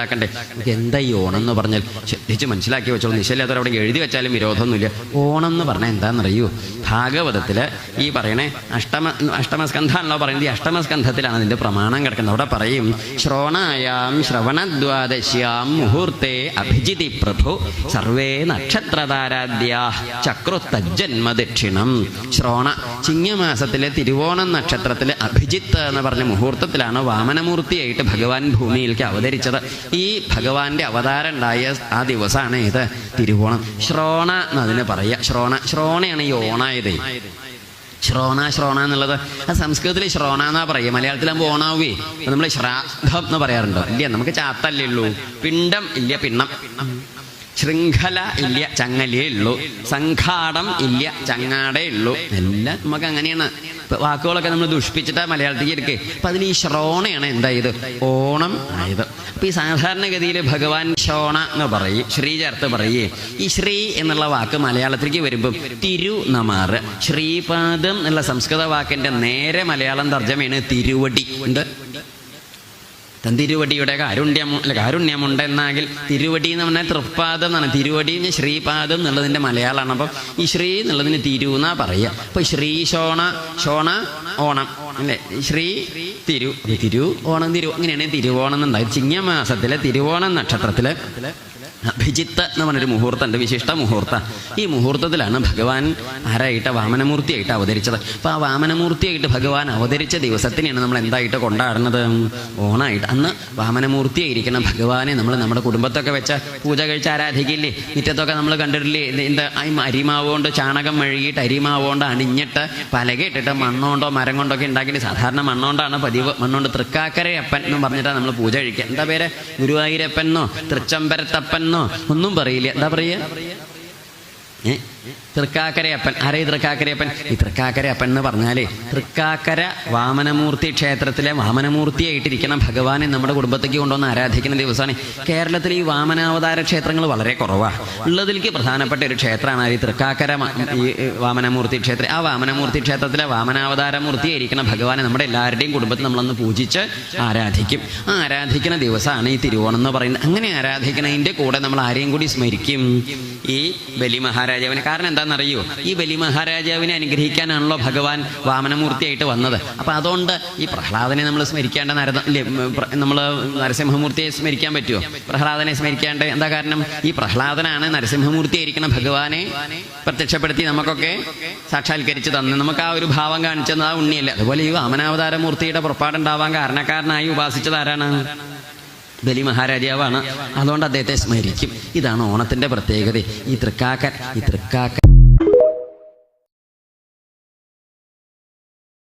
ഉണ്ടാക്കണ്ടേ? നമുക്ക് എന്താ ഈ ഓണം എന്ന് പറഞ്ഞാൽ ശ്രദ്ധിച്ച് മനസ്സിലാക്കി വെച്ചോളൂ. നിശ്ചയില്ലാത്തവർ അവിടെ എഴുതി വെച്ചാലും വിരോധമൊന്നുമില്ല. ഓണം എന്ന് പറഞ്ഞാൽ എന്താണെന്നറിയൂ? ഭാഗവതത്തിൽ ഈ പറയണേ അഷ്ടമസ്കന്ധാണല്ലോ പറയുന്നത്. ഈ അഷ്ടമസ്കന്ധത്തിലാണ് അതിൻ്റെ പ്രമാണം കിടക്കുന്നത്. അവിടെ പറയും ശ്രോണായാം ശ്രവണദ്വാദശ്യാം മുഹൂർത്തേ അഭിജിതി പ്രഭു സർവേ നക്ഷത്രതാരാദ്യാ ചക്രുത്തജ്ജന്മദക്ഷിണം. ശ്രോണ ചിങ്ങമാസത്തിലെ തിരുവോണം നക്ഷത്രത്തിലെ അഭിജിത്ത് എന്ന് പറഞ്ഞ മുഹൂർത്തത്തിലാണ് വാമനമൂർത്തിയായിട്ട് ഭഗവാൻ ഭൂമിയിലേക്ക് അവതരിച്ചത്. ഈ ഭഗവാന്റെ അവതാരം ഉണ്ടായ ആ ദിവസമാണ് ഇത് തിരുവോണം. ശ്രോണ എന്നതിന് പറയുക. ശ്രോണയാണ് ഈ ഓണായത്. ശ്രോണ എന്നുള്ളത് അത് സംസ്കൃതത്തിൽ ശ്രോണ എന്നാ പറയുക. മലയാളത്തിലാകുമ്പോൾ ഓണാവേ. അപ്പം നമ്മൾ ശ്രാദ്ധം എന്ന് പറയാറുണ്ടോ? ഇല്ല, നമുക്ക് ചാത്തല്ലേ ഉള്ളൂ. പിണ്ടം ഇല്ല, പിണ്ണം. ശൃംഖല ഇല്ല, ചങ്ങലേ ഉള്ളൂ. സംഘാടം ഇല്ല, ചങ്ങാടേ ഉള്ളൂ. എല്ലാം നമുക്ക് അങ്ങനെയാണ്. വാക്കുകളൊക്കെ നമ്മൾ ദുഷ്പിച്ചിട്ടാ മലയാളത്തേക്ക് എടുക്കുക. അപ്പം അതിൽ ഈ ശ്രോണയാണ് എന്തായത്? ഓണം ആയത്. അപ്പം ഈ സാധാരണഗതിയിൽ ഭഗവാൻ ശ്രോണ എന്ന് പറയും, ശ്രീ ചേർത്ത് പറയേ. ഈ ശ്രീ എന്നുള്ള വാക്ക് മലയാളത്തിലേക്ക് വരുമ്പം തിരു നമാറ്. ശ്രീപാദം എന്നുള്ള സംസ്കൃത വാക്കിൻ്റെ നേരെ മലയാളം തർജ്ജമയാണ് തിരുവടി. ഉണ്ട് തന്തിരുവടിയുടെ കാരുണ്യമുണ്ടെന്നെങ്കിൽ തിരുവടി എന്ന് പറഞ്ഞാൽ തൃപ്പാദം എന്നാണ്. തിരുവടി ശ്രീപാദം എന്നുള്ളതിൻ്റെ മലയാളമാണ്. അപ്പം ഈ ശ്രീ എന്നുള്ളതിന് തിരു എന്നാ പറയുക. അപ്പം ശ്രീ ശോണ ഓണം അല്ലേ? ശ്രീ തിരു ഓണം അങ്ങനെയാണ് തിരുവോണം എന്നുണ്ടായത്. ചിങ്ങമാസത്തിലെ തിരുവോണം നക്ഷത്രത്തില് അഭിജിത്ത് എന്ന് പറഞ്ഞൊരു മുഹൂർത്തമുണ്ട്, വിശിഷ്ട മുഹൂർത്തം. ഈ മുഹൂർത്തത്തിലാണ് ഭഗവാൻ ആരായിട്ട്? വാമനമൂർത്തിയായിട്ട് അവതരിച്ചത്. അപ്പോൾ ആ വാമനമൂർത്തിയായിട്ട് ഭഗവാൻ അവതരിച്ച ദിവസത്തിനെയാണ് നമ്മൾ എന്തായിട്ട് കൊണ്ടാടുന്നത്? ഓണായിട്ട്. അന്ന് വാമനമൂർത്തിയായിരിക്കണം ഭഗവാനെ നമ്മൾ നമ്മുടെ കുടുംബത്തൊക്കെ വെച്ച പൂജ കഴിച്ച് ആരാധിക്കില്ലേ? മുറ്റത്തൊക്കെ നമ്മൾ കണ്ടിട്ടില്ലേ? എന്താ അരിമാവ് കൊണ്ട് ചാണകം മെഴുകിയിട്ട് അരിമാവ് കൊണ്ട് അണിഞ്ഞിട്ട് പലകയിട്ടിട്ട് മണ്ണുകൊണ്ടോ മരം കൊണ്ടൊക്കെ ഉണ്ടാക്കിയിട്ട്, സാധാരണ മണ്ണുകൊണ്ടാണ് പതിവ്. മണ്ണുകൊണ്ട് തൃക്കാക്കരയപ്പൻ എന്ന് പറഞ്ഞിട്ടാണ് നമ്മൾ പൂജ കഴിക്കുക. എന്താ പേര്? ഗുരുവായൂരപ്പനോ തൃച്ചംബരത്തപ്പൻ ഒന്നും പറയില്ല. എന്താ പറയുക? തൃക്കാക്കരയപ്പൻ. ആരേ തൃക്കാക്കരയപ്പൻ? ഈ തൃക്കാക്കരയപ്പൻ എന്ന് പറഞ്ഞാലേ തൃക്കാക്കര വാമനമൂർത്തി ക്ഷേത്രത്തിലെ വാമനമൂർത്തിയായിട്ടിരിക്കണം ഭഗവാനെ നമ്മുടെ കുടുംബത്തേക്ക് കൊണ്ടുവന്ന് ആരാധിക്കുന്ന ദിവസമാണ്. കേരളത്തിൽ ഈ വാമനാവതാര ക്ഷേത്രങ്ങൾ വളരെ കുറവാണ്. ഉള്ളതിലേക്ക് പ്രധാനപ്പെട്ട ഒരു ക്ഷേത്രമാണ് ഈ തൃക്കാക്കര ഈ വാമനമൂർത്തി ക്ഷേത്രം. ആ വാമനമൂർത്തി ക്ഷേത്രത്തിലെ വാമനാവതാരമൂർത്തിയായിരിക്കണം ഭഗവാനെ നമ്മുടെ എല്ലാവരുടെയും കുടുംബത്തിൽ നമ്മളൊന്ന് പൂജിച്ച് ആരാധിക്കും. ആ ആരാധിക്കുന്ന ദിവസമാണ് ഈ തിരുവോണം എന്ന് പറയുന്നത്. അങ്ങനെ ആരാധിക്കുന്നതിൻ്റെ കൂടെ നമ്മൾ ആരെയും കൂടി സ്മരിക്കും? ഈ ബലി മഹാരാജാവിനെ. കാരണം എന്താണെന്നറിയോ? ഈ ബലി മഹാരാജാവിനെ അനുഗ്രഹിക്കാനാണല്ലോ ഭഗവാൻ വാമനമൂർത്തിയായിട്ട് വന്നത്. അപ്പം അതുകൊണ്ട് ഈ പ്രഹ്ലാദനെ നമ്മൾ സ്മരിക്കേണ്ട നമ്മൾ നരസിംഹമൂർത്തിയെ സ്മരിക്കാൻ പറ്റുമോ? പ്രഹ്ലാദനെ സ്മരിക്കാണ്ട് എന്താ കാരണം? ഈ പ്രഹ്ലാദനാണ് നരസിംഹമൂർത്തിയായിരിക്കണം ഭഗവാനെ പ്രത്യക്ഷപ്പെടുത്തി നമുക്കൊക്കെ സാക്ഷാത്കരിച്ച് തന്ന് നമുക്ക് ആ ഒരു ഭാവം കാണിച്ചത് ആ ഉണ്ണിയല്ല. അതുപോലെ ഈ വാമനാവതാരമൂർത്തിയുടെ പുറപ്പാടുണ്ടാവാൻ കാരണക്കാരനായി ഉപാസിച്ചത് ആരാണ്? ബലി മഹാരാജാവാണ്. അതുകൊണ്ട് അദ്ദേഹത്തെ സ്മരിക്കും. ഇതാണ് ഓണത്തിൻ്റെ പ്രത്യേകത. ഈ തൃക്കാക്കൻ